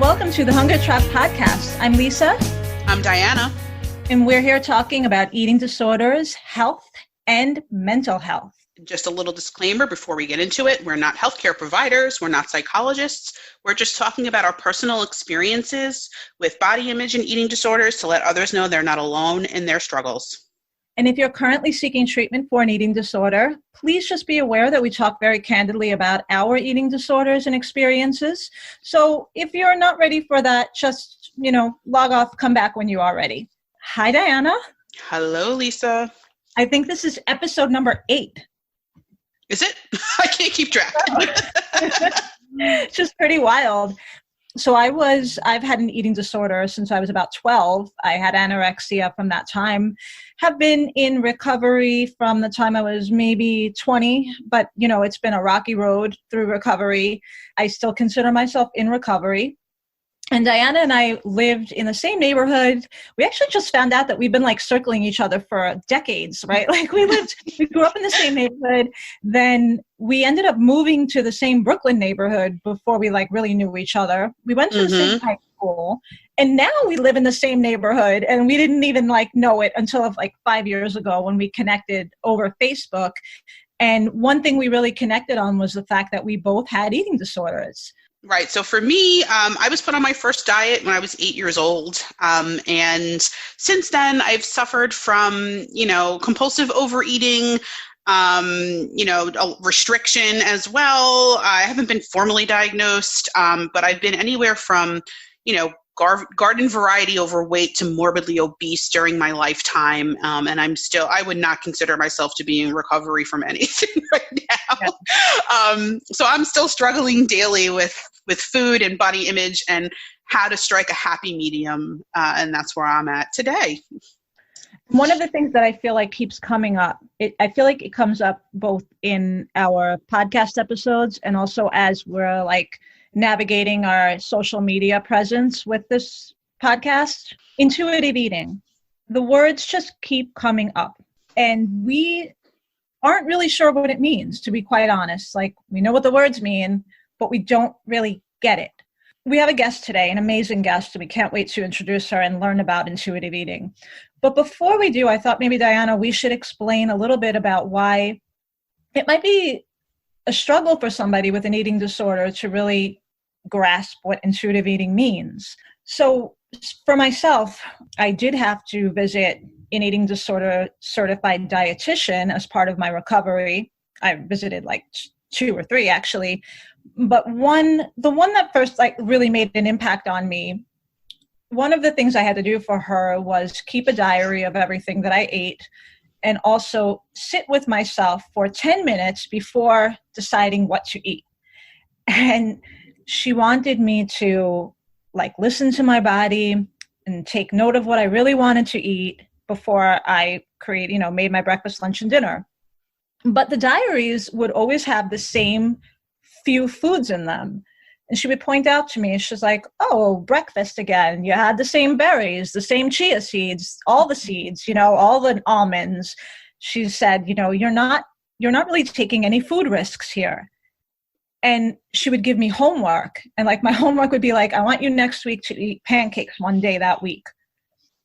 Welcome to the Hunger Trap Podcast. I'm Lisa. I'm Diana. And we're here talking about eating disorders, health, and mental health. Just a little disclaimer before we get into it. We're not healthcare providers. We're not psychologists. We're just talking about our personal experiences with body image and eating disorders to let others know they're not alone in their struggles. And if you're currently seeking treatment for an eating disorder, please just be aware that we talk very candidly about our eating disorders and experiences. So if you're not ready for that, just, log off, come back when you are ready. Hi, Diana. Hello, Lisa. I think this is episode number 8. Is it? I can't keep track. It's just pretty wild. So I've had an eating disorder since I was about 12. I had anorexia from that time, have been in recovery from the time I was maybe 20, but it's been a rocky road through recovery. I still consider myself in recovery. And Diana and I lived in the same neighborhood. We actually just found out that we've been circling each other for decades, right? We grew up in the same neighborhood. Then we ended up moving to the same Brooklyn neighborhood before we really knew each other. We went to the same high school, and now we live in the same neighborhood. And we didn't even know it until 5 years ago when we connected over Facebook. And one thing we really connected on was the fact that we both had eating disorders. Right. So for me, I was put on my first diet when I was 8 years old. And since then, I've suffered from, compulsive overeating, restriction as well. I haven't been formally diagnosed, but I've been anywhere from, garden variety overweight to morbidly obese during my lifetime. And I would not consider myself to be in recovery from anything right now. Yeah. So I'm still struggling daily with food and body image and how to strike a happy medium. And that's where I'm at today. One of the things that I feel like keeps coming up, I feel like it comes up both in our podcast episodes and also as we're navigating our social media presence with this podcast, intuitive eating. The words just keep coming up, and we aren't really sure what it means, to be quite honest. We know what the words mean, but we don't really get it. We have a guest today, an amazing guest, and we can't wait to introduce her and learn about intuitive eating. But before we do, I thought maybe, Diana, we should explain a little bit about why it might be a struggle for somebody with an eating disorder to really grasp what intuitive eating means. So for myself, I did have to visit an eating disorder certified dietitian as part of my recovery. I visited 2 or 3 actually, but the one that first really made an impact on me, one of the things I had to do for her was keep a diary of everything that I ate and also sit with myself for 10 minutes before deciding what to eat. And she wanted me to listen to my body and take note of what I really wanted to eat before I made my breakfast, lunch, and dinner. But the diaries would always have the same few foods in them. And she would point out to me, she's like, oh, breakfast again. You had the same berries, the same chia seeds, all the seeds, all the almonds. She said, you're not really taking any food risks here. And she would give me homework. And my homework would be I want you next week to eat pancakes one day that week.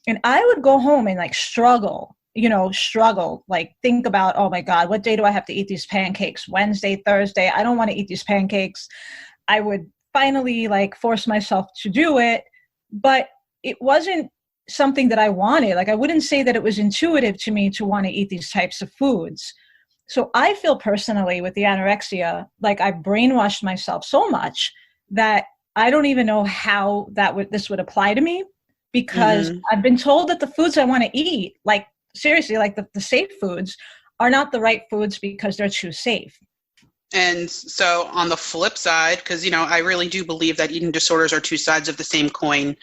And I would go home and struggle, think about, oh my God, what day do I have to eat these pancakes? Wednesday, Thursday. I don't want to eat these pancakes. I would finally force myself to do it, but it wasn't something that I wanted. I wouldn't say that it was intuitive to me to want to eat these types of foods. So I feel personally with the anorexia, I brainwashed myself so much that I don't even know how this would apply to me, because I've been told that the foods I want to eat, seriously, the safe foods, are not the right foods because they're too safe. And so on the flip side, because, I really do believe that eating disorders are two sides of the same coin,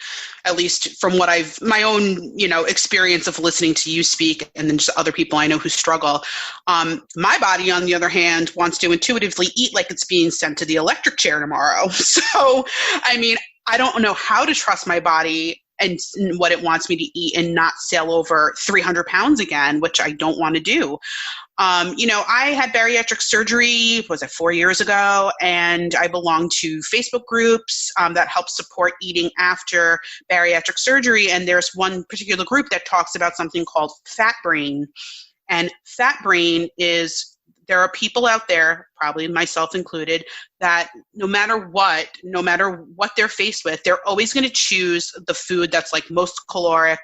at least from what my own, experience of listening to you speak and then just other people I know who struggle. My body, on the other hand, wants to intuitively eat like it's being sent to the electric chair tomorrow. So, I don't know how to trust my body and what it wants me to eat and not sail over 300 pounds again, which I don't want to do. I had bariatric surgery, was it 4 years ago? And I belong to Facebook groups that help support eating after bariatric surgery. And there's one particular group that talks about something called fat brain. And fat brain is, there are people out there, probably myself included, that no matter what they're faced with, they're always going to choose the food that's like most caloric,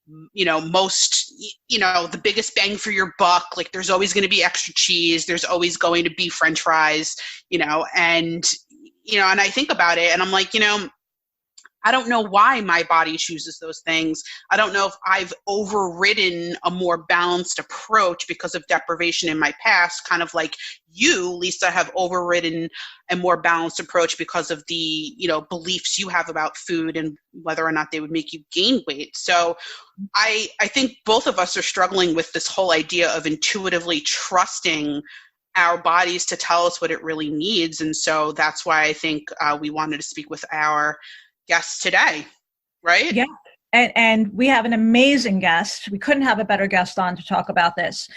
most, the biggest bang for your buck. Like there's always going to be extra cheese. There's always going to be French fries, and I think about it and I'm like, I don't know why my body chooses those things. I don't know if I've overridden a more balanced approach because of deprivation in my past, kind of like you, Lisa, have overridden a more balanced approach because of the, beliefs you have about food and whether or not they would make you gain weight. So I think both of us are struggling with this whole idea of intuitively trusting our bodies to tell us what it really needs. And so that's why I think we wanted to speak with our guest today, right? Yeah. And we have an amazing guest. We couldn't have a better guest on to talk about this.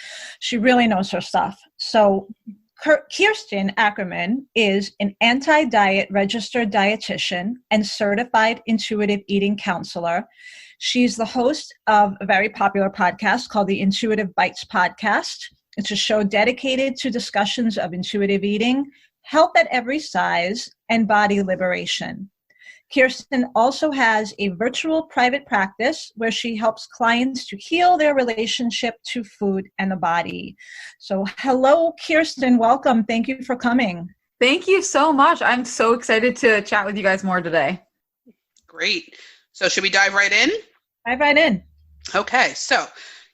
She really knows her stuff. So Kirsten Ackerman is an anti-diet registered dietitian and certified intuitive eating counselor. She's the host of a very popular podcast called the Intuitive Bites Podcast. It's a show dedicated to discussions of intuitive eating, health at every size, and body liberation. Kirsten also has a virtual private practice where she helps clients to heal their relationship to food and the body. So hello, Kirsten. Welcome. Thank you for coming. Thank you so much. I'm so excited to chat with you guys more today. Great. So should we dive right in? Dive right in. Okay. So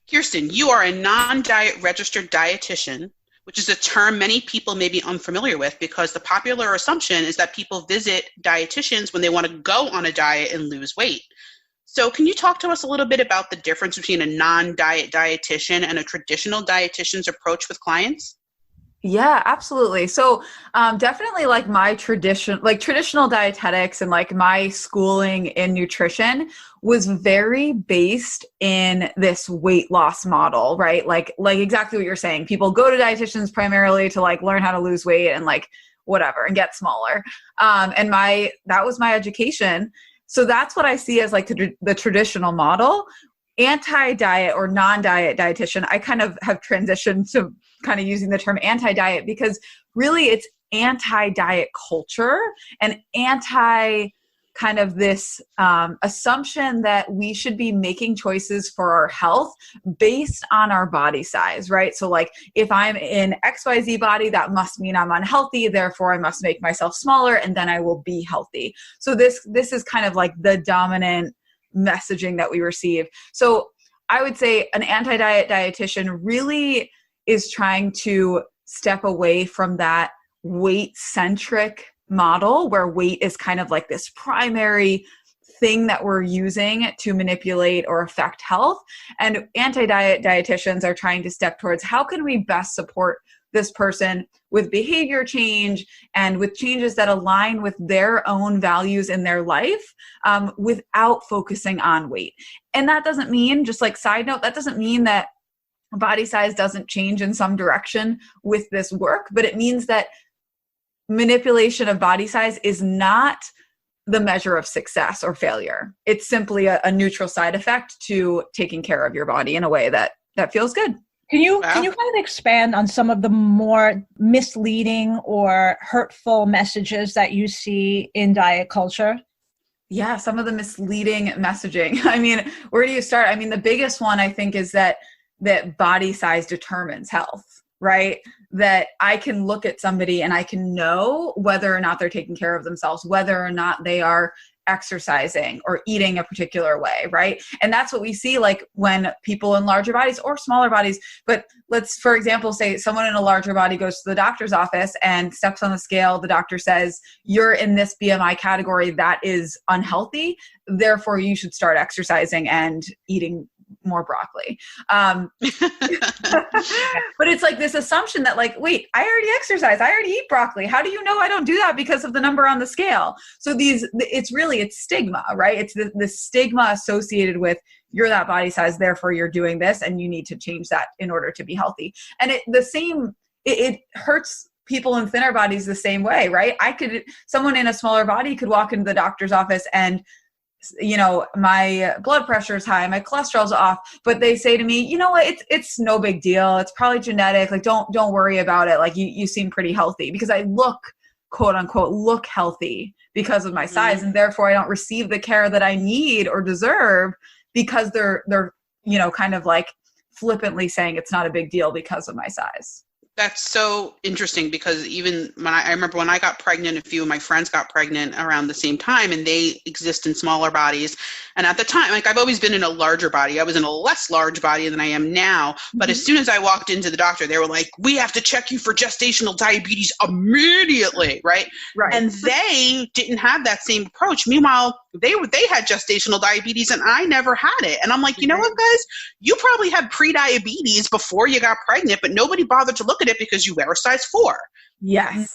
Kirsten, you are a non-diet registered dietitian, which is a term many people may be unfamiliar with because the popular assumption is that people visit dietitians when they want to go on a diet and lose weight. So can you talk to us a little bit about the difference between a non-diet dietitian and a traditional dietitian's approach with clients? Yeah, absolutely. So definitely like my traditional dietetics and like my schooling in nutrition was very based in this weight loss model, right? Like exactly what you're saying. People go to dietitians primarily to like learn how to lose weight and like whatever and get smaller. And that was my education. So that's what I see as like the traditional model. Anti-diet or non-diet dietitian, I kind of have transitioned to kind of using the term anti-diet because really it's anti-diet culture and anti kind of this assumption that we should be making choices for our health based on our body size, right? So like if I'm in XYZ body, that must mean I'm unhealthy, therefore I must make myself smaller and then I will be healthy. So this is kind of like the dominant messaging that we receive. So I would say an anti-diet dietitian really is trying to step away from that weight-centric model where weight is kind of like this primary thing that we're using to manipulate or affect health. And anti-diet dietitians are trying to step towards how can we best support this person with behavior change and with changes that align with their own values in their life without focusing on weight. And that doesn't mean, just like side note, that doesn't mean that body size doesn't change in some direction with this work, but it means that manipulation of body size is not the measure of success or failure. It's simply a neutral side effect to taking care of your body in a way that feels good. Can you kind of expand on some of the more misleading or hurtful messages that you see in diet culture? Yeah, some of the misleading messaging. I mean, where do you start? I mean, the biggest one I think is that body size determines health, right? That I can look at somebody and I can know whether or not they're taking care of themselves, whether or not they are exercising or eating a particular way, right? And that's what we see like when people in larger bodies or smaller bodies, but let's, for example, say someone in a larger body goes to the doctor's office and steps on the scale. The doctor says, you're in this BMI category that is unhealthy. Therefore, you should start exercising and eating more broccoli. But it's like this assumption that like, wait, I already exercise. I already eat broccoli. How do you know I don't do that because of the number on the scale? So it's stigma, right? It's the stigma associated with you're that body size, therefore you're doing this, and you need to change that in order to be healthy. And it hurts people in thinner bodies the same way, right? Someone in a smaller body could walk into the doctor's office and, my blood pressure is high, my cholesterol's off, but they say to me, you know what, it's no big deal. It's probably genetic. Like, don't worry about it. Like you seem pretty healthy, because I quote unquote, look healthy because of my size. And therefore I don't receive the care that I need or deserve, because they're kind of like flippantly saying it's not a big deal because of my size. That's so interesting, because even when I remember when I got pregnant, a few of my friends got pregnant around the same time, and they exist in smaller bodies. And at the time, like, I've always been in a larger body. I was in a less large body than I am now. But as soon as I walked into the doctor, they were like, we have to check you for gestational diabetes immediately. Right. And they didn't have that same approach. Meanwhile, they had gestational diabetes and I never had it. And I'm like, you know what, guys, you probably had pre-diabetes before you got pregnant, but nobody bothered to look at it because you wear a size 4. Yes.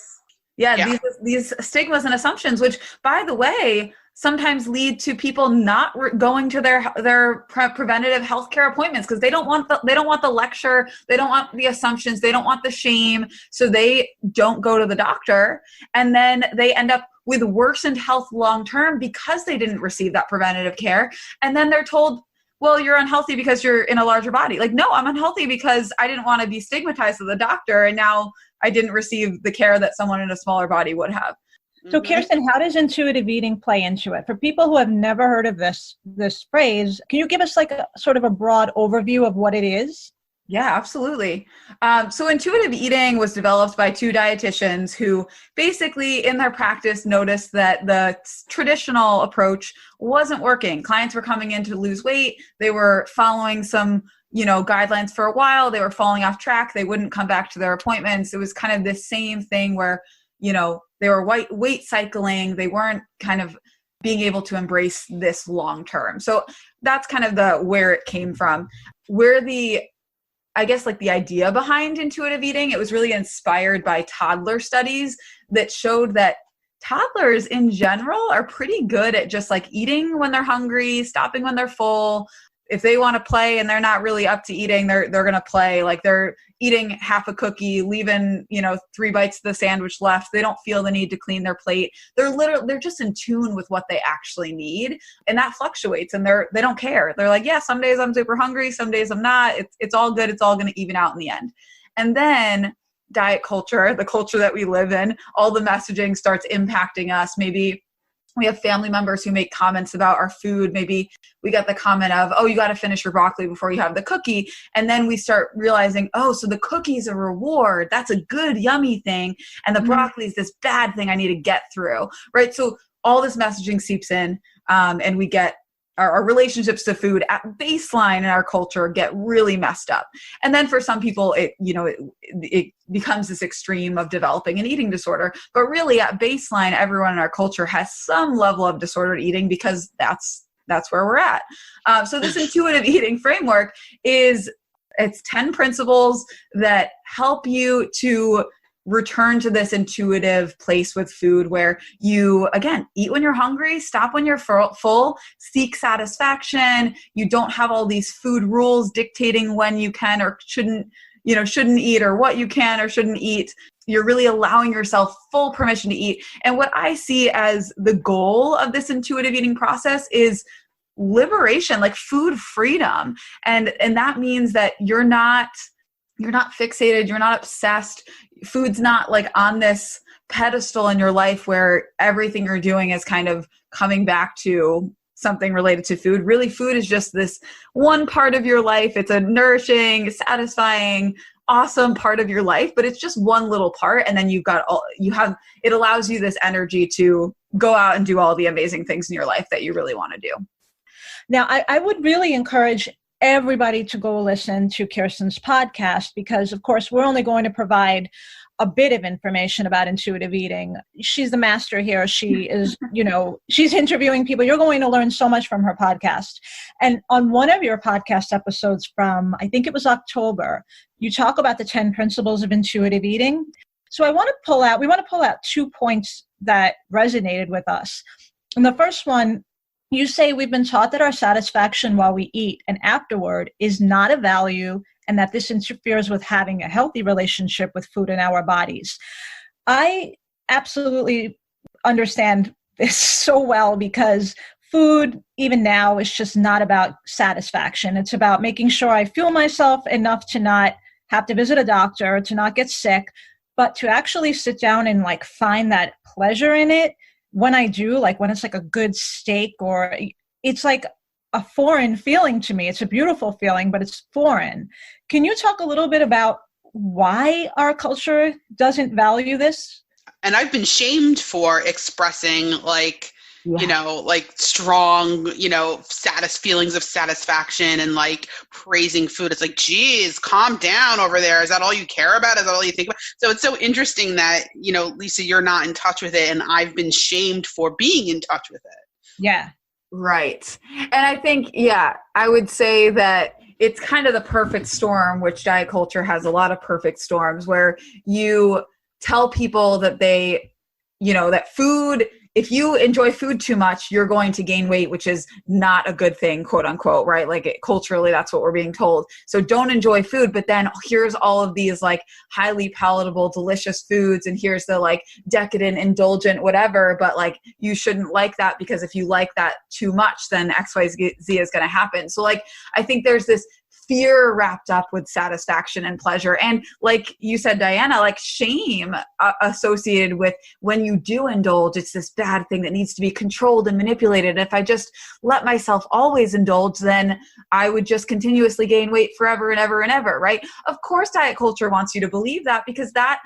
Yeah. These stigmas and assumptions, which, by the way, sometimes lead to people not going to their preventative healthcare appointments, because they don't want the lecture, they don't want the assumptions, they don't want the shame, so they don't go to the doctor, and then they end up with worsened health long term because they didn't receive that preventative care. And then they're told, well, you're unhealthy because you're in a larger body. Like, no, I'm unhealthy because I didn't want to be stigmatized to the doctor, and now I didn't receive the care that someone in a smaller body would have. So Kirsten, how does intuitive eating play into it? For people who have never heard of this phrase, can you give us like a sort of a broad overview of what it is? Yeah, absolutely. So intuitive eating was developed by 2 dietitians who basically in their practice noticed that the traditional approach wasn't working. Clients were coming in to lose weight. They were following some, guidelines for a while. They were falling off track. They wouldn't come back to their appointments. It was kind of this same thing where, they were weight cycling. They weren't kind of being able to embrace this long term. So that's kind of where it came from. I guess like the idea behind intuitive eating, it was really inspired by toddler studies that showed that toddlers in general are pretty good at just like eating when they're hungry, stopping when they're full. If they want to play and they're not really up to eating, they're going to play. Like, they're eating half a cookie, leaving, 3 bites of the sandwich left. They don't feel the need to clean their plate. They're just in tune with what they actually need. And that fluctuates, and they don't care. They're like, yeah, some days I'm super hungry, some days I'm not. It's all good. It's all going to even out in the end. And then diet culture, the culture that we live in, all the messaging starts impacting us. Maybe we have family members who make comments about our food. Maybe we get the comment of, oh, you got to finish your broccoli before you have the cookie. And then we start realizing, oh, so the cookie's a reward. That's a good, yummy thing. And the broccoli is this bad thing I need to get through, right? So all this messaging seeps in, and we get our relationships to food at baseline in our culture get really messed up. And then for some people, it becomes this extreme of developing an eating disorder. But really at baseline, everyone in our culture has some level of disordered eating, because that's where we're at. So this intuitive eating framework it's 10 principles that help you to return to this intuitive place with food where you, again, eat when you're hungry, stop when you're full, seek satisfaction. You don't have all these food rules dictating when you can or shouldn't eat, or what you can or shouldn't eat. You're really allowing yourself full permission to eat. And what I see as the goal of this intuitive eating process is liberation, like food freedom. And that means that you're not fixated, you're not obsessed. Food's not like on this pedestal in your life where everything you're doing is kind of coming back to something related to food. Really, food is just this one part of your life. It's a nourishing, satisfying, awesome part of your life, but it's just one little part. And then it allows you this energy to go out and do all the amazing things in your life that you really want to do. Now, I would really encourage everybody to go listen to Kirsten's podcast, because of course we're only going to provide a bit of information about intuitive eating. She's the master here. She is, she's interviewing people. You're going to learn so much from her podcast. And on one of your podcast episodes from, I think it was October, you talk about the 10 principles of intuitive eating. So we want to pull out 2 points that resonated with us. And the first one, you say we've been taught that our satisfaction while we eat and afterward is not a value, and that this interferes with having a healthy relationship with food in our bodies. I absolutely understand this so well, because food, even now, is just not about satisfaction. It's about making sure I fuel myself enough to not have to visit a doctor, to not get sick, but to actually sit down and like find that pleasure in it. When I do, like when it's like a good steak, or it's like a foreign feeling to me. It's a beautiful feeling, but it's foreign. Can you talk a little bit about why our culture doesn't value this? And I've been shamed for expressing strong, feelings of satisfaction and like praising food. It's like, geez, calm down over there. Is that all you care about? Is that all you think about? So it's so interesting that, Lisa, you're not in touch with it, and I've been shamed for being in touch with it. Yeah. Right. And I think, I would say that it's kind of the perfect storm, which diet culture has a lot of perfect storms, where you tell people that that food, if you enjoy food too much, you're going to gain weight, which is not a good thing, quote unquote, right? Like culturally, that's what we're being told. So don't enjoy food, but then here's all of these like highly palatable, delicious foods. And here's the like decadent, indulgent, whatever. But like, you shouldn't like that, because if you like that too much, then X, Y, Z is going to happen. So like, I think there's this fear wrapped up with satisfaction and pleasure. And like you said, Diana, like shame associated with when you do indulge, it's this bad thing that needs to be controlled and manipulated. If I just let myself always indulge, then I would just continuously gain weight forever and ever and ever, right? Of course, diet culture wants you to believe that, because that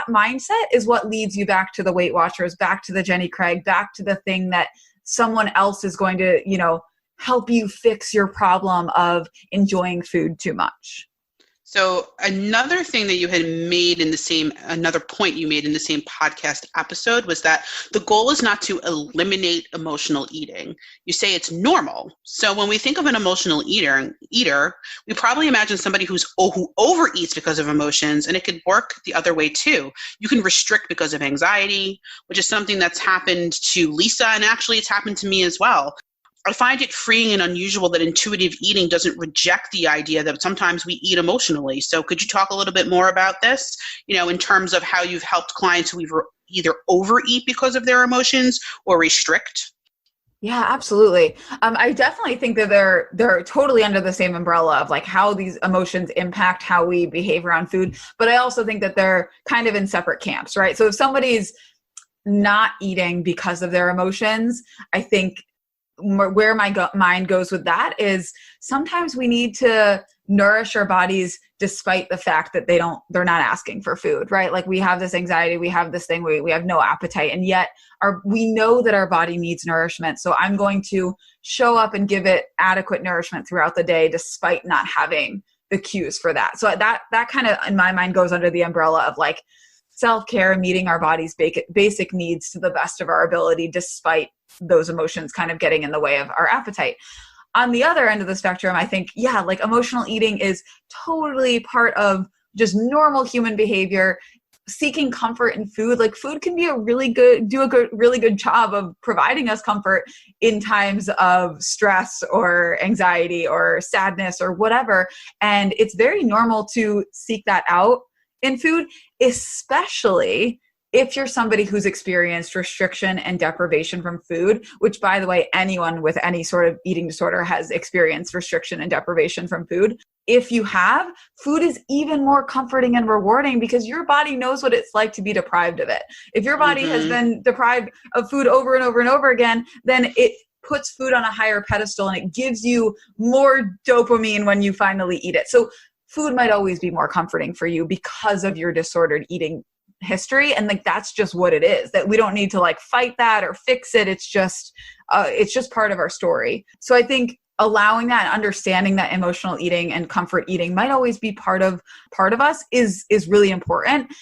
mindset is what leads you back to the Weight Watchers, back to the Jenny Craig, back to the thing that someone else is going to, help you fix your problem of enjoying food too much. So another thing that you had made another point you made in the same podcast episode was that the goal is not to eliminate emotional eating. You say it's normal. So when we think of an emotional eater, we probably imagine somebody who overeats because of emotions, and it could work the other way too. You can restrict because of anxiety, which is something that's happened to Lisa, and actually it's happened to me as well. I find it freeing and unusual that intuitive eating doesn't reject the idea that sometimes we eat emotionally. So could you talk a little bit more about this, in terms of how you've helped clients who either overeat because of their emotions or restrict? Yeah, absolutely. I definitely think that they're totally under the same umbrella of like how these emotions impact how we behave around food. But I also think that they're kind of in separate camps, right? So if somebody's not eating because of their emotions, I think where my mind goes with that is sometimes we need to nourish our bodies despite the fact that they're not asking for food, right? Like we have this anxiety, we have this thing, we have no appetite, and yet we know that our body needs nourishment. So I'm going to show up and give it adequate nourishment throughout the day despite not having the cues for that. So that kind of in my mind goes under the umbrella of like self-care, meeting our body's basic needs to the best of our ability, despite those emotions kind of getting in the way of our appetite. On the other end of the spectrum, I think, like emotional eating is totally part of just normal human behavior, seeking comfort in food. Like food can be really good job of providing us comfort in times of stress or anxiety or sadness or whatever. And it's very normal to seek that out in food, especially if you're somebody who's experienced restriction and deprivation from food, which by the way, anyone with any sort of eating disorder has experienced restriction and deprivation from food. If you have, food is even more comforting and rewarding because your body knows what it's like to be deprived of it. If your body has been deprived of food over and over and over again, then it puts food on a higher pedestal and it gives you more dopamine when you finally eat it. So food might always be more comforting for you because of your disordered eating history. And like, that's just what it is, that we don't need to like fight that or fix it. It's just part of our story. So I think allowing that and understanding that emotional eating and comfort eating might always be part of us is really important.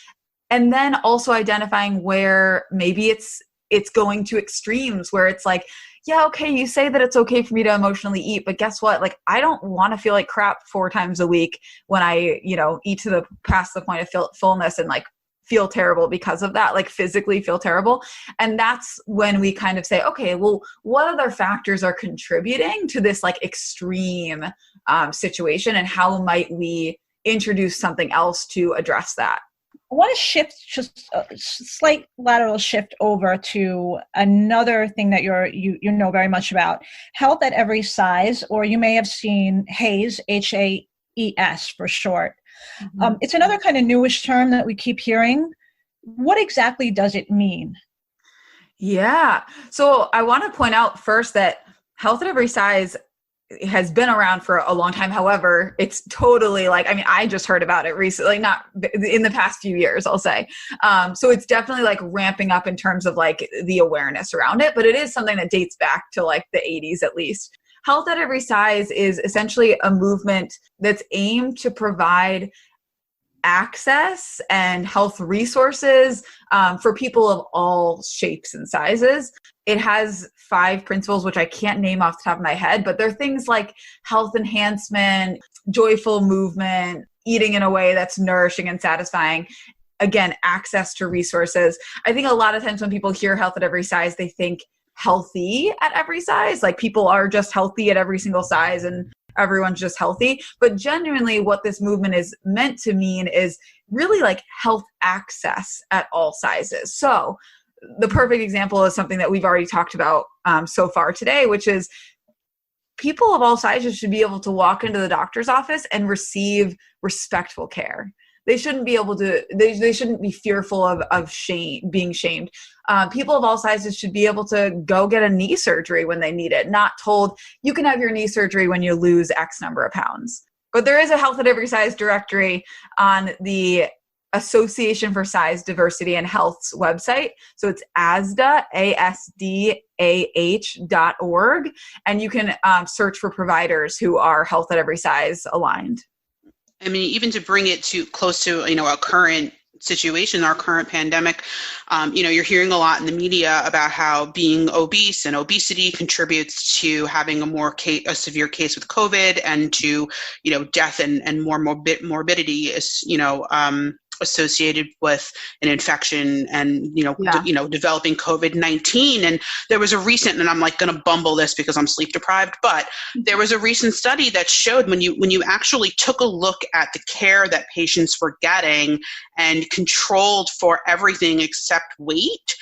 And then also identifying where maybe it's going to extremes where it's like, yeah, okay, you say that it's okay for me to emotionally eat, but guess what? Like, I don't want to feel like crap 4 times a week when I, eat past the point of fullness and like feel terrible because of that, like physically feel terrible. And that's when we kind of say, okay, well, what other factors are contributing to this like extreme situation, and how might we introduce something else to address that? I want to shift just a slight lateral shift over to another thing that you know very much about, health at every size, or you may have seen HAES, HAES for short. Mm-hmm. It's another kind of newish term that we keep hearing. What exactly does it mean? Yeah. So I want to point out first that health at every size has been around for a long time. However, it's totally like, I just heard about it recently, not in the past few years, I'll say. So it's definitely like ramping up in terms of like the awareness around it, but it is something that dates back to like the 80s at least. Health at every size is essentially a movement that's aimed to provide access and health resources for people of all shapes and sizes. It has 5 principles, which I can't name off the top of my head, but they're things like health enhancement, joyful movement, eating in a way that's nourishing and satisfying. Again, access to resources. I think a lot of times when people hear health at every size, they think healthy at every size, like people are just healthy at every single size and everyone's just healthy. But genuinely what this movement is meant to mean is really like health access at all sizes. So the perfect example is something that we've already talked about so far today, which is people of all sizes should be able to walk into the doctor's office and receive respectful care. They shouldn't be able to, they shouldn't be fearful of being shamed. People of all sizes should be able to go get a knee surgery when they need it, not told you can have your knee surgery when you lose X number of pounds. But there is a health at every size directory on the Association for Size, Diversity, and Health's website. So it's ASDAH, ASDAH.org. And you can search for providers who are health at every size aligned. I mean, even to bring it to close to, our current situation, our current pandemic, you're hearing a lot in the media about how being obese and obesity contributes to having a severe case with COVID and to, death and more morbidity is, associated with an infection and, developing COVID-19. And there was a recent, and I'm like going to bumble this because I'm sleep deprived, but there was a recent study that showed when you actually took a look at the care that patients were getting and controlled for everything except weight,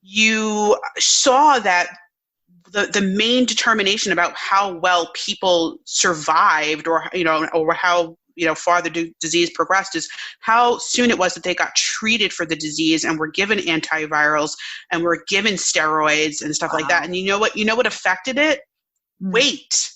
you saw that the main determination about how well people survived or how far the disease progressed is how soon it was that they got treated for the disease and were given antivirals and were given steroids and stuff like that. And you know what affected it? Weight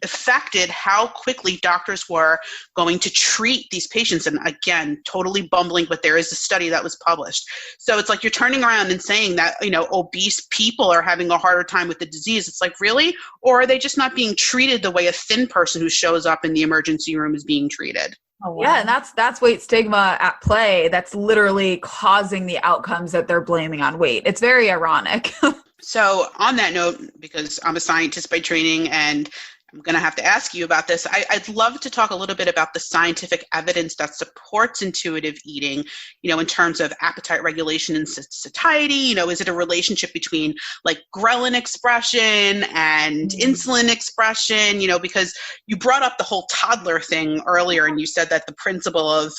affected how quickly doctors were going to treat these patients. And again, totally bumbling, but there is a study that was published. So it's like you're turning around and saying that, obese people are having a harder time with the disease. It's like, really? Or are they just not being treated the way a thin person who shows up in the emergency room is being treated? Oh, wow. Yeah, and that's weight stigma at play. That's literally causing the outcomes that they're blaming on weight. It's very ironic. So on that note, because I'm a scientist by training and I'm going to have to ask you about this, I'd love to talk a little bit about the scientific evidence that supports intuitive eating, in terms of appetite regulation and satiety. Is it a relationship between like ghrelin expression and insulin expression? Because you brought up the whole toddler thing earlier and you said that the principle of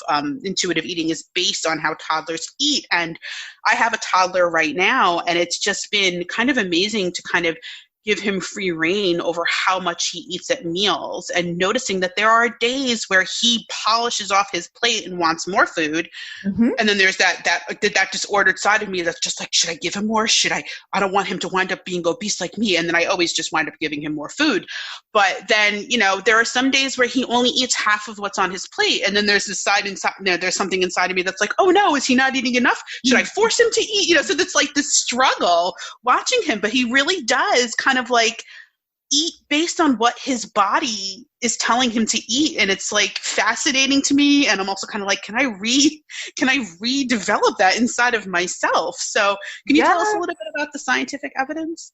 intuitive eating is based on how toddlers eat. And I have a toddler right now, and it's just been kind of amazing to kind of give him free reign over how much he eats at meals, and noticing that there are days where he polishes off his plate and wants more food. Mm-hmm. And then there's that disordered side of me that's just like, should I give him more? I don't want him to wind up being obese like me. And then I always just wind up giving him more food. But then, there are some days where he only eats half of what's on his plate. And then there's this side inside, there's something inside of me that's like, oh no, is he not eating enough? Should I force him to eat? So that's like this struggle watching him, but he really does kind of like eat based on what his body is telling him to eat. And it's like fascinating to me. And I'm also kind of like, can I redevelop that inside of myself? So can you tell us a little bit about the scientific evidence?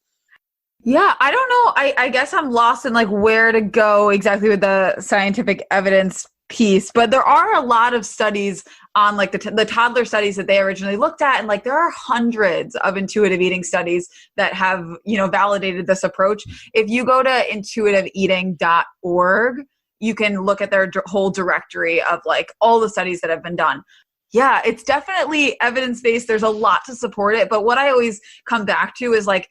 Yeah, I don't know. I guess I'm lost in like where to go exactly with the scientific evidence piece, but there are a lot of studies on like the toddler studies that they originally looked at, and like there are hundreds of intuitive eating studies that have, validated this approach. If you go to intuitiveeating.org, you can look at their whole directory of like all the studies that have been done. Yeah, it's definitely evidence-based. There's a lot to support it, but what I always come back to is like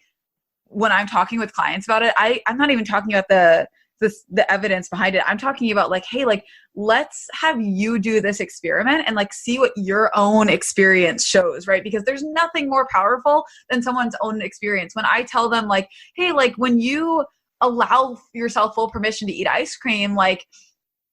when I'm talking with clients about it, I'm not even talking about the evidence behind it. I'm talking about like, hey, like, let's have you do this experiment and like see what your own experience shows, right? Because there's nothing more powerful than someone's own experience. When I tell them like, hey, like when you allow yourself full permission to eat ice cream, like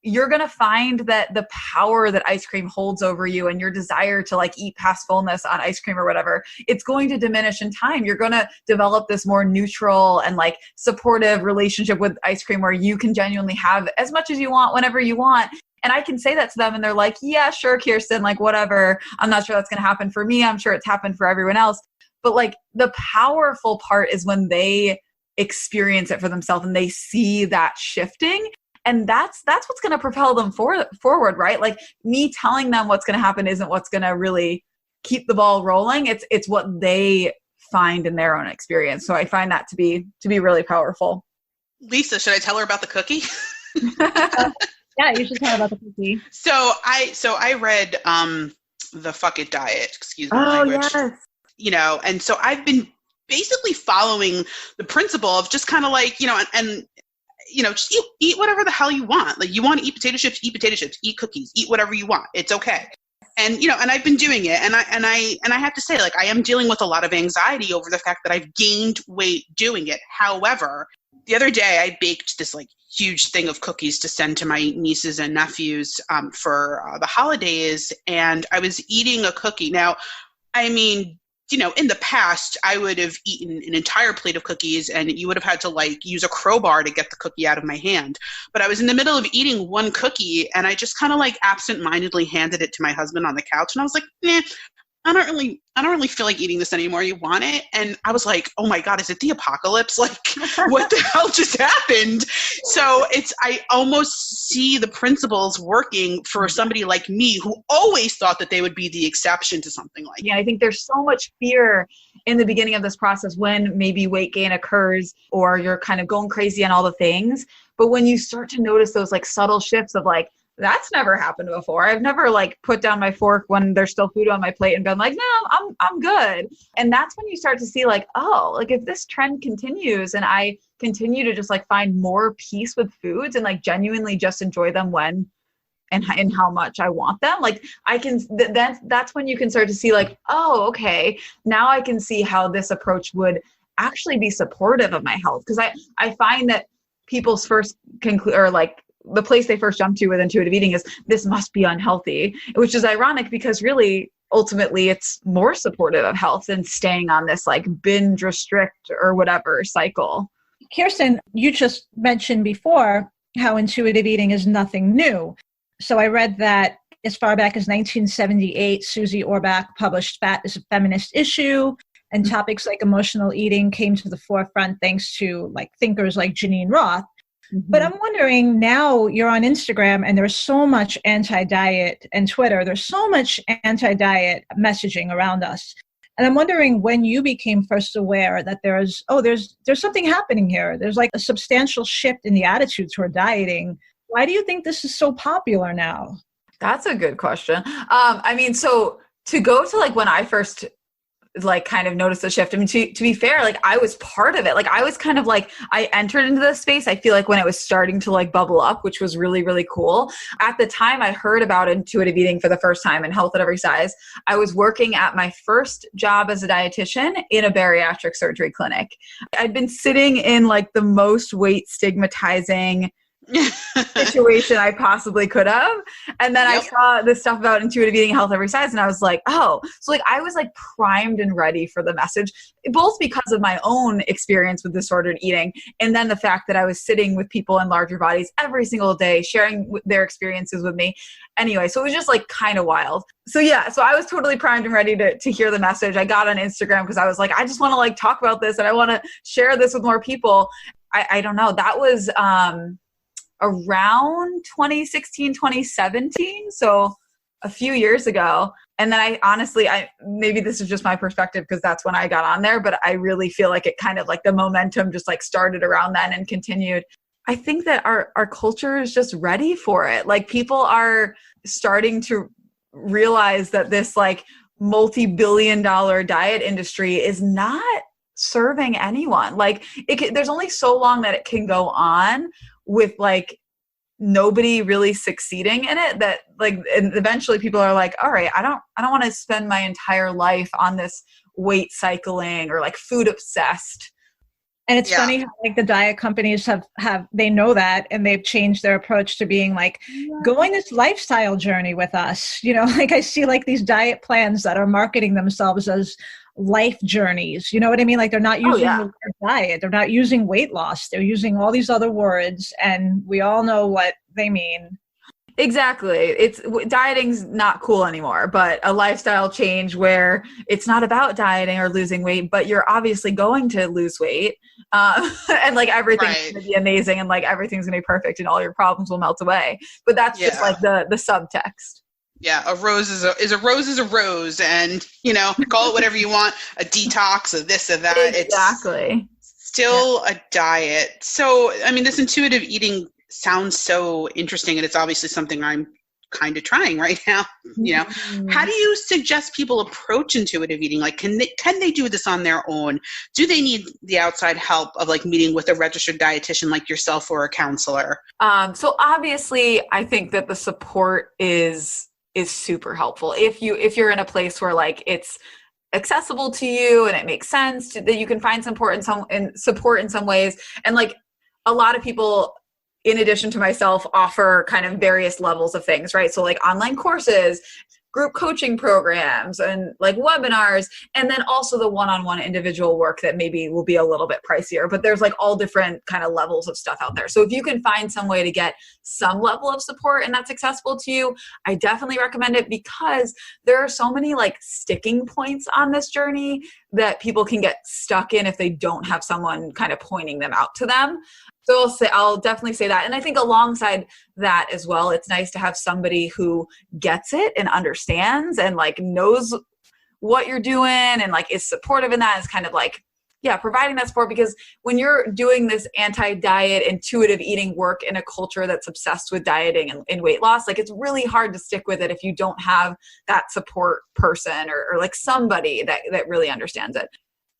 you're going to find that the power that ice cream holds over you and your desire to like eat past fullness on ice cream or whatever, it's going to diminish in time. You're going to develop this more neutral and like supportive relationship with ice cream where you can genuinely have as much as you want whenever you want. And I can say that to them and they're like, yeah, sure, Kirsten, like whatever. I'm not sure that's going to happen for me. I'm sure it's happened for everyone else. But like the powerful part is when they experience it for themselves and they see that shifting. And that's what's going to propel them forward, right? Like me telling them what's going to happen isn't what's going to really keep the ball rolling. It's what they find in their own experience. So I find that to be really powerful. Lisa, should I tell her about the cookie? Yeah, you should tell her about the cookie. So I read the Fuck It Diet, excuse me, language. Yes. And so I've been basically following the principle of just kind of like, and just eat whatever the hell you want. Like you want to eat potato chips, eat cookies, eat whatever you want. It's okay. And, and I've been doing it. And I have to say, like, I am dealing with a lot of anxiety over the fact that I've gained weight doing it. However, the other day I baked this like huge thing of cookies to send to my nieces and nephews for the holidays. And I was eating a cookie. Now, I mean, in the past, I would have eaten an entire plate of cookies and you would have had to like use a crowbar to get the cookie out of my hand. But I was in the middle of eating one cookie and I just kind of like absentmindedly handed it to my husband on the couch. And I was like, I don't really feel like eating this anymore. You want it? And I was like, oh my God, is it the apocalypse? Like what the hell just happened? So I almost see the principles working for somebody like me who always thought that they would be the exception to something like that. Yeah, I think there's so much fear in the beginning of this process when maybe weight gain occurs or you're kind of going crazy on all the things. But when you start to notice those like subtle shifts of like, that's never happened before. I've never like put down my fork when there's still food on my plate and been like, no, I'm good. And that's when you start to see like, oh, like if this trend continues and I continue to just like find more peace with foods and like genuinely just enjoy them when and how much I want them, like I can, that's when you can start to see like, oh, okay, now I can see how this approach would actually be supportive of my health. Cause I find that people's first or like, the place they first jump to with intuitive eating is this must be unhealthy, which is ironic because really ultimately it's more supportive of health than staying on this like binge restrict or whatever cycle. Kirsten, you just mentioned before how intuitive eating is nothing new. So I read that as far back as 1978, Susie Orbach published Fat is a Feminist Issue, and topics like emotional eating came to the forefront thanks to like thinkers like Janine Roth. But I'm wondering now you're on Instagram and there's so much anti-diet and Twitter. There's so much anti-diet messaging around us. And I'm wondering when you became first aware that there's something happening here. There's like a substantial shift in the attitude toward dieting. Why do you think this is so popular now? That's a good question. I mean, so to go to like when I first like kind of notice the shift. I mean, to be fair, like I was part of it. Like I was kind of like, I entered into this space, I feel like when it was starting to like bubble up, which was really, really cool. At the time I heard about intuitive eating for the first time and health at every size, I was working at my first job as a dietitian in a bariatric surgery clinic. I'd been sitting in like the most weight stigmatizing situation I possibly could have. And then I saw this stuff about intuitive eating, health every size, and I was like, oh, so like I was like primed and ready for the message, both because of my own experience with disordered eating, and then the fact that I was sitting with people in larger bodies every single day, sharing their experiences with me. Anyway, so it was just like kind of wild. So yeah, so I was totally primed and ready to hear the message. I got on Instagram because I was like, I just want to like talk about this and I want to share this with more people. I don't know. That was around 2016, 2017. So a few years ago. And then I honestly, maybe this is just my perspective because that's when I got on there, but I really feel like it kind of like the momentum just like started around then and continued. I think that our culture is just ready for it. Like people are starting to realize that this like multi-billion-dollar diet industry is not serving anyone. Like there's only so long that it can go on with like nobody really succeeding in it, that like, and eventually people are like, all right, I don't want to spend my entire life on this weight cycling or like food obsessed. And it's funny how like the diet companies have they know that, and they've changed their approach to being like, go on this lifestyle journey with us. You know, like I see like these diet plans that are marketing themselves as life journees. You know what I mean? Like they're not using the word diet. They're not using weight loss. They're using all these other words, and we all know what they mean. Exactly. Dieting's not cool anymore, but a lifestyle change where it's not about dieting or losing weight, but you're obviously going to lose weight. And like everything's going to be amazing and like everything's going to be perfect and all your problems will melt away. But that's just like the subtext. Yeah, a rose is a rose is a rose, and you know, call it whatever you want, a detox, a this, or that. Exactly. It's still a diet. So, I mean, this intuitive eating sounds so interesting, and it's obviously something I'm kind of trying right now. You know, how do you suggest people approach intuitive eating? Like, can they do this on their own? Do they need the outside help of like meeting with a registered dietitian like yourself or a counselor? So obviously, I think that the support is super helpful. If you're in a place where like it's accessible to you and it makes sense that you can find support in some ways, and like a lot of people, in addition to myself, offer kind of various levels of things, right? So like online courses, group coaching programs, and like webinars, and then also the one-on-one individual work that maybe will be a little bit pricier, but there's like all different kind of levels of stuff out there. So if you can find some way to get some level of support and that's accessible to you, I definitely recommend it, because there are so many like sticking points on this journey that people can get stuck in if they don't have someone kind of pointing them out to them. So I'll definitely say that. And I think alongside that as well, it's nice to have somebody who gets it and understands and like knows what you're doing and like is supportive in that. Is kind of like, providing that support, because when you're doing this anti-diet, intuitive eating work in a culture that's obsessed with dieting and weight loss, like it's really hard to stick with it if you don't have that support person or like somebody that really understands it.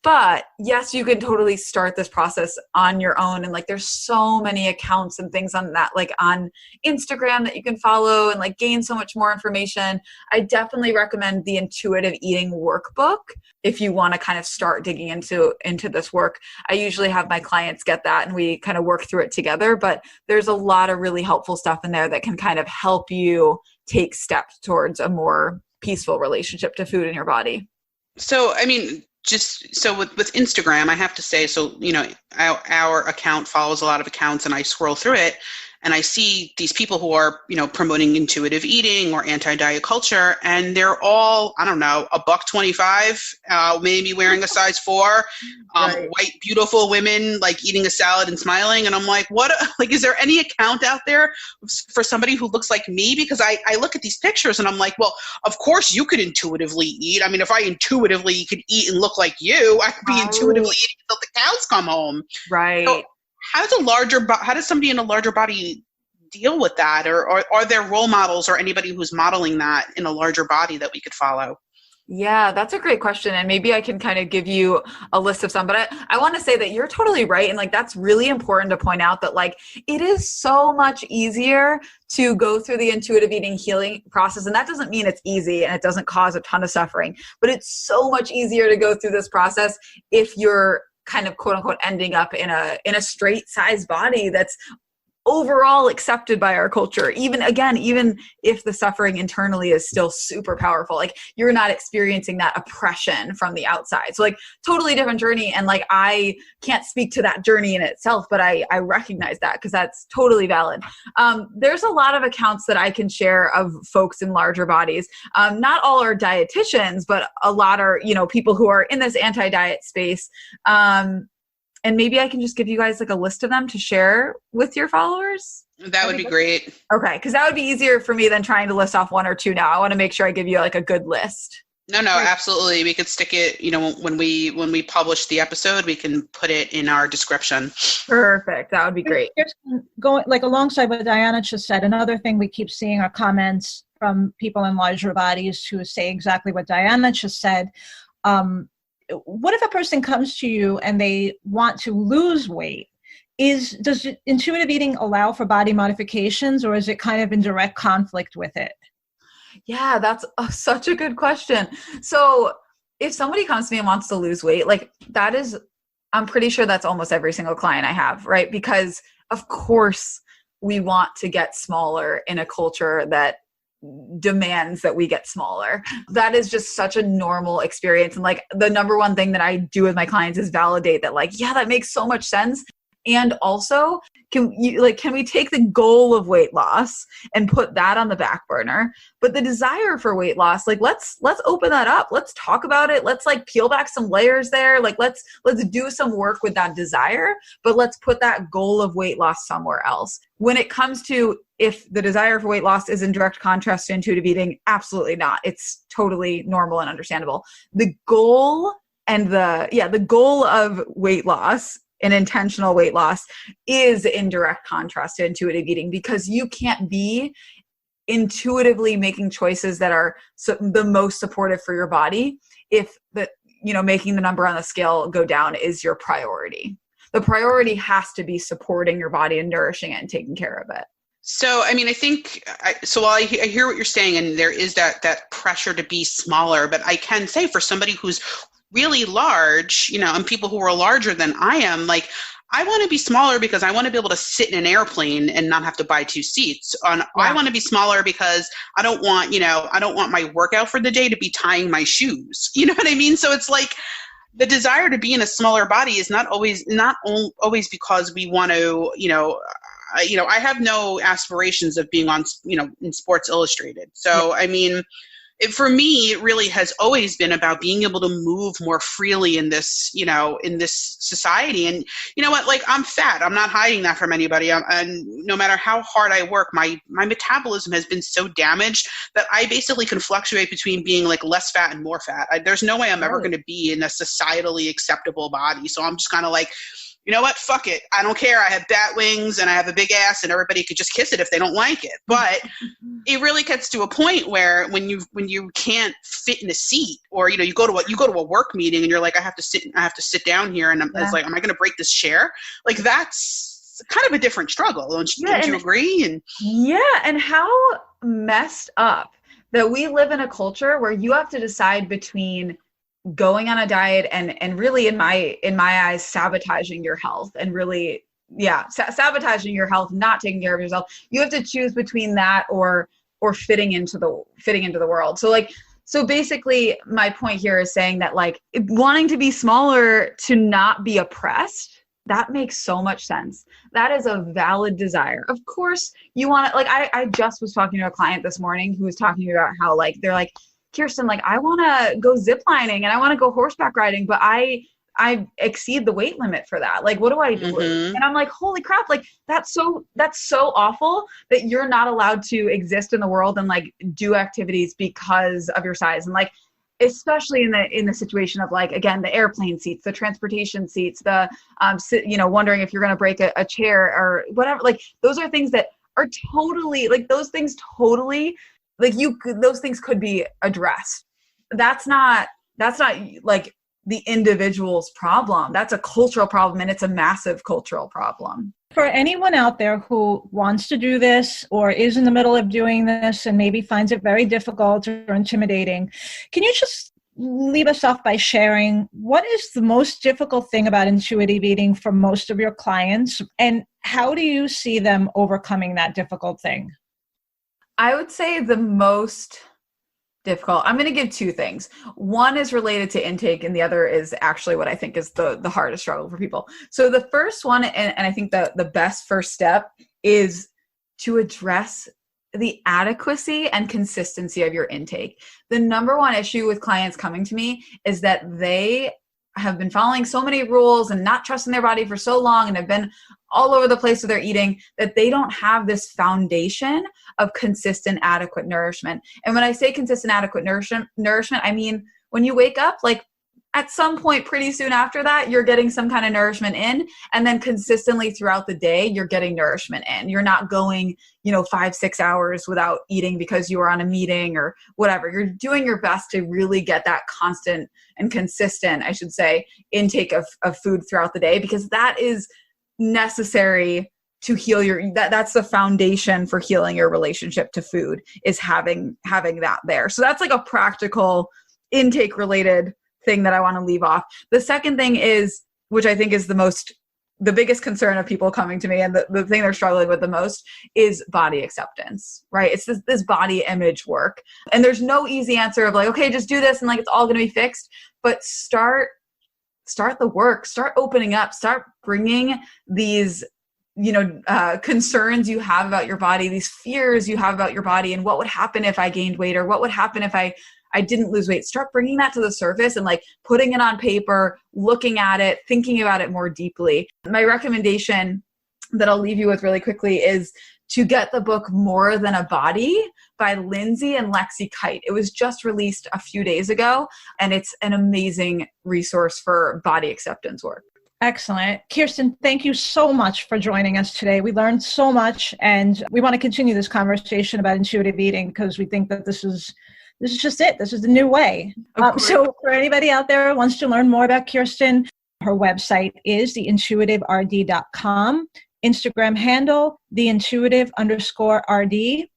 But yes, you can totally start this process on your own. And like, there's so many accounts and things on that, like on Instagram that you can follow and like gain so much more information. I definitely recommend the intuitive eating workbook if you want to kind of start digging into this work. I usually have my clients get that and we kind of work through it together, but there's a lot of really helpful stuff in there that can kind of help you take steps towards a more peaceful relationship to food in your body. So, I mean, just so with Instagram, I have to say, so, you know, our account follows a lot of accounts and I scroll through it and I see these people who are, you know, promoting intuitive eating or anti-diet culture, and they're all, I don't know, $125, maybe wearing a size 4, right. White, beautiful women, like eating a salad and smiling. And I'm like, what, like, is there any account out there for somebody who looks like me? Because I look at these pictures and I'm like, well, of course you could intuitively eat. I mean, if I intuitively could eat and look like you, I could be intuitively eating until the cows come home. Right. So, how does somebody in a larger body deal with that? Or are there role models or anybody who's modeling that in a larger body that we could follow? Yeah, that's a great question. And maybe I can kind of give you a list of some, but I want to say that you're totally right. And like, that's really important to point out that like, it is so much easier to go through the intuitive eating healing process. And that doesn't mean it's easy and it doesn't cause a ton of suffering, but it's so much easier to go through this process if you're kind of quote unquote ending up in a straight size body that's overall accepted by our culture. Even if the suffering internally is still super powerful, like you're not experiencing that oppression from the outside. So like totally different journey. And like, I can't speak to that journey in itself, but I recognize that because that's totally valid. There's a lot of accounts that I can share of folks in larger bodies. Not all are dietitians, but a lot are, people who are in this anti-diet space. And maybe I can just give you guys like a list of them to share with your followers. That would be great. Okay. Cause that would be easier for me than trying to list off one or two now. I want to make sure I give you like a good list. No, absolutely. We could stick it, when we publish the episode, we can put it in our description. Perfect. That would be great. Going like alongside what Diana just said, another thing we keep seeing are comments from people in larger bodies who say exactly what Diana just said. What if a person comes to you and they want to lose weight? Does intuitive eating allow for body modifications, or is it kind of in direct conflict with it? Yeah, that's such a good question. So if somebody comes to me and wants to lose weight, like I'm pretty sure that's almost every single client I have, right? Because of course we want to get smaller in a culture that demands that we get smaller. That is just such a normal experience. And like the number one thing that I do with my clients is validate that, like, yeah, that makes so much sense. And also, can we take the goal of weight loss and put that on the back burner? But the desire for weight loss, like let's open that up. Let's talk about it. Let's like peel back some layers there. Like let's do some work with that desire, but let's put that goal of weight loss somewhere else. When it comes to if the desire for weight loss is in direct contrast to intuitive eating, absolutely not. It's totally normal and understandable. The goal of weight loss, an intentional weight loss, is in direct contrast to intuitive eating, because you can't be intuitively making choices that are the most supportive for your body if making the number on the scale go down is your priority. The priority has to be supporting your body and nourishing it and taking care of it. So, I mean, I think, while I hear what you're saying, and there is that pressure to be smaller, but I can say for somebody who's really large, and people who are larger than I am, like, I want to be smaller because I want to be able to sit in an airplane and not have to buy 2 seats. I want to be smaller because I don't want my workout for the day to be tying my shoes. You know what I mean? So it's like the desire to be in a smaller body is not always because we want to, I have no aspirations of being on, in Sports Illustrated. So, I mean, for me, it really has always been about being able to move more freely in this, in this society. And you know what, like, I'm fat. I'm not hiding that from anybody. And no matter how hard I work, my metabolism has been so damaged that I basically can fluctuate between being like less fat and more fat. There's no way I'm ever going to be in a societally acceptable body. So I'm just kind of like, you know what? Fuck it. I don't care. I have bat wings and I have a big ass, and everybody could just kiss it if they don't like it. But it really gets to a point where when you can't fit in a seat, or you go to a work meeting and you're like, I have to sit down here, and it's like, am I going to break this chair? Like, that's kind of a different struggle. Don't you agree? And how messed up that we live in a culture where you have to decide between going on a diet and really, in my eyes, sabotaging your health, and really, sabotaging your health, not taking care of yourself. You have to choose between that or fitting into the world. So basically my point here is saying that, like, wanting to be smaller to not be oppressed, that makes so much sense. That is a valid desire. Of course you want to, like, I just was talking to a client this morning who was talking about how, like, they're like, Kirsten, like, I want to go ziplining and I want to go horseback riding, but I exceed the weight limit for that. Like, what do I do? Mm-hmm. And I'm like, holy crap. Like, that's so awful that you're not allowed to exist in the world and like do activities because of your size. And like, especially in the situation of, like, again, the airplane seats, the transportation seats, the, wondering if you're going to break a chair or whatever. Like, those are things that are totally, like, those things could be addressed. That's not like the individual's problem. That's a cultural problem, and it's a massive cultural problem. For anyone out there who wants to do this or is in the middle of doing this and maybe finds it very difficult or intimidating, can you just leave us off by sharing what is the most difficult thing about intuitive eating for most of your clients, and how do you see them overcoming that difficult thing? I would say the most difficult, I'm going to give two things. One is related to intake, and the other is actually what I think is the hardest struggle for people. So the first one, and I think the best first step, is to address the adequacy and consistency of your intake. The number one issue with clients coming to me is that they have been following so many rules and not trusting their body for so long and have been all over the place with their eating that they don't have this foundation of consistent, adequate nourishment. And when I say consistent, adequate nourishment, I mean, when you wake up, like at some point pretty soon after that, you're getting some kind of nourishment in, and then consistently throughout the day, you're getting nourishment in. You're not going, 5-6 hours without eating because you were on a meeting or whatever. You're doing your best to really get that constant and consistent, I should say, intake of food throughout the day, because that is necessary to heal that's the foundation for healing your relationship to food, is having that there. So that's like a practical intake related thing that I want to leave off. The second thing is, which I think is the biggest concern of people coming to me, and the thing they're struggling with the most, is body acceptance, right? It's this body image work. And there's no easy answer of like, okay, just do this and like it's all going to be fixed. But start the work, start opening up, start bringing these concerns you have about your body, these fears you have about your body, and what would happen if I gained weight, or what would happen if I didn't lose weight. Start bringing that to the surface and like putting it on paper, looking at it, thinking about it more deeply. My recommendation that I'll leave you with really quickly is to get the book More Than a Body by Lindsay and Lexi Kite. It was just released a few days ago, and it's an amazing resource for body acceptance work. Excellent. Kirsten, thank you so much for joining us today. We learned so much, and we want to continue this conversation about intuitive eating because we think that this is just it. This is the new way. So for anybody out there who wants to learn more about Kirsten, her website is theintuitiverd.com, Instagram handle, theintuitive_RD.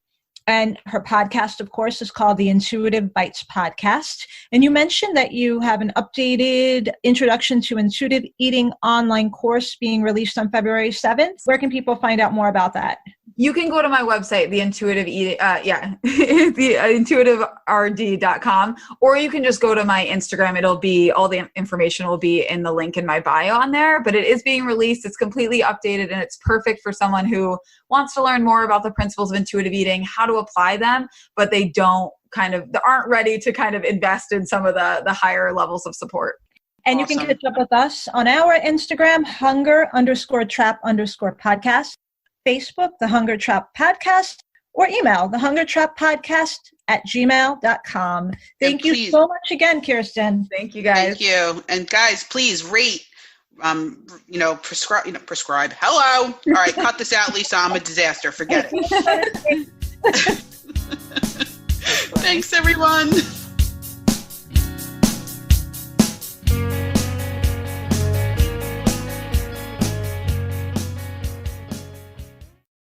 And her podcast, of course, is called the Intuitive Bites Podcast. And you mentioned that you have an updated Introduction to Intuitive Eating online course being released on February 7th. Where can people find out more about that? You can go to my website, theintuitiverd.com, or you can just go to my Instagram. It'll be, all the information will be in the link in my bio on there, but it is being released. It's completely updated, and it's perfect for someone who wants to learn more about the principles of intuitive eating, how to apply them, but they aren't ready to kind of invest in some of the higher levels of support. And awesome. You can catch up with us on our Instagram, hunger_trap_podcast. Facebook, The Hunger Trap Podcast, or email thehungertrappodcast@gmail.com. Thank you so much again, Kirsten. Thank you, guys. Thank you. And guys, please rate, prescribe. Hello. All right, cut this out, Lisa. I'm a disaster. Forget it. Thanks, everyone.